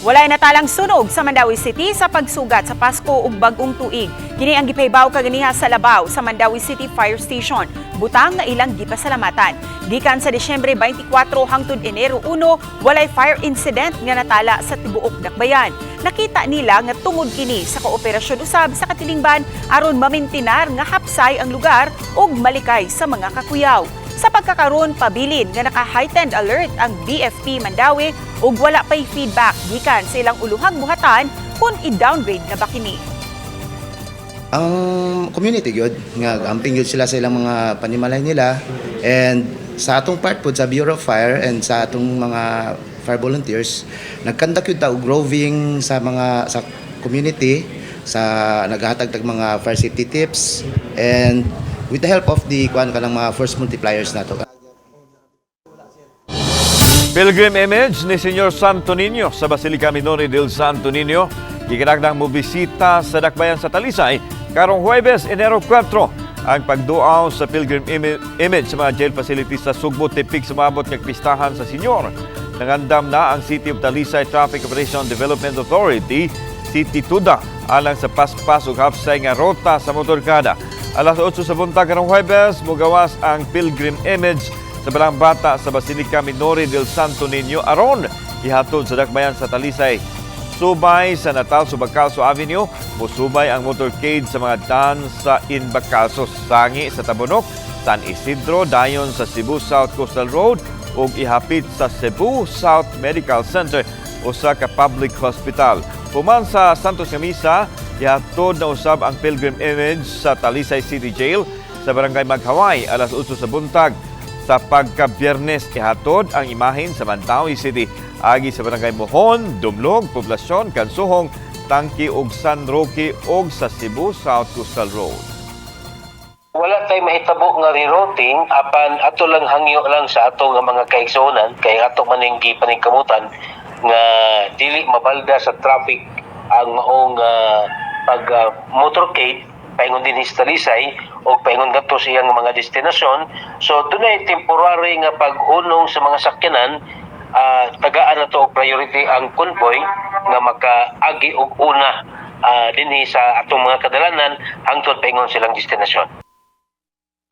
Walay natalang sunog sa Mandawi City sa pagsugat sa Pasko ug bag-ong tuig. Kini ang gipahibaw kaganiha sa labaw sa Mandawi City Fire Station. Butang nga ilang gipasalamatan. Gikan sa Disyembre 24 hangtod Enero 1, walay fire incident nga natala sa tibuok Dakbayan. Nakita nila nga tungod kini sa kooperasyon usab sa katilingban aron mamintinar nga hapsay ang lugar ug malikay sa mga kakuyaw. Sa pagkakaroon, pabilin nga naka-heightened alert ang BFP Mandawi ug wala pay feedback gikan sa ilang uluhang buhatan kung i-downgrade na ba kini. Ang community gyud nga amping gyud sila sa ilang mga panimalay nila, and sa atong part pod sa Bureau of Fire and sa atong mga fire volunteers nagkandak yun ta og roving sa community, sa naghatag tag mga fire safety tips, and with the help of the kanang mga force multipliers nato. Pilgrim image ni Senyor Santo Niño sa Basilica Minore del Santo Niño gikinahanglang mobisita sa Dakbayan sa Talisay karong Huwebes, Enero 4. Ang pagduaw sa pilgrim image sa mga jail facilities sa Sugbo tipik sumabot ng pistahan sa Senyor. Nangandam na ang City of Talisay Traffic Operation Development Authority, City Tuda, alang sa paspas ug hapsay nga rota sa motorkada. Alas 8 sa buntag karong Huwebes, mugawas ang pilgrim image sa Balang Bata sa Basilica Minore del Santo Niño aron ihatod sa Dakbayan sa Talisay. Subay sa Natal Subacalso Avenue, musubay ang motorcade sa mga daan sa Inbacalso, Sangi sa Tabunok, San Isidro, dayon sa Cebu South Coastal Road ug ihapit sa Cebu South Medical Center usa ka public hospital. Human sa Santos nga Misa, ihatod na usab ang pilgrim image sa Talisay City Jail sa Barangay Maghaway alas 8 sa buntag. Sa pagka-Biyernes, ihatod ang imahin sa Mandawi City agi sa Barangay Mohon, Dumlog, Poblasyon, Kansuhong, Tangki ug San Roque ug sa Cebu South Coastal Road. Wala tay mahitabo nga rerouting apan ato lang hangyo lang sa ato nga mga kaigsuonan kay ato maning gipaningkamutan nga dili mabalda sa traffic ang maong pag motorcade paingon din sa Talisay o paingon gadto sa iyang mga destinasyon. So dunay temporary nga pag-unong sa mga sakyanan, tagaan na to og priority ang convoy nga makaagi og una dinhi sa atong mga kadalanan hangtod paingon silang destinasyon.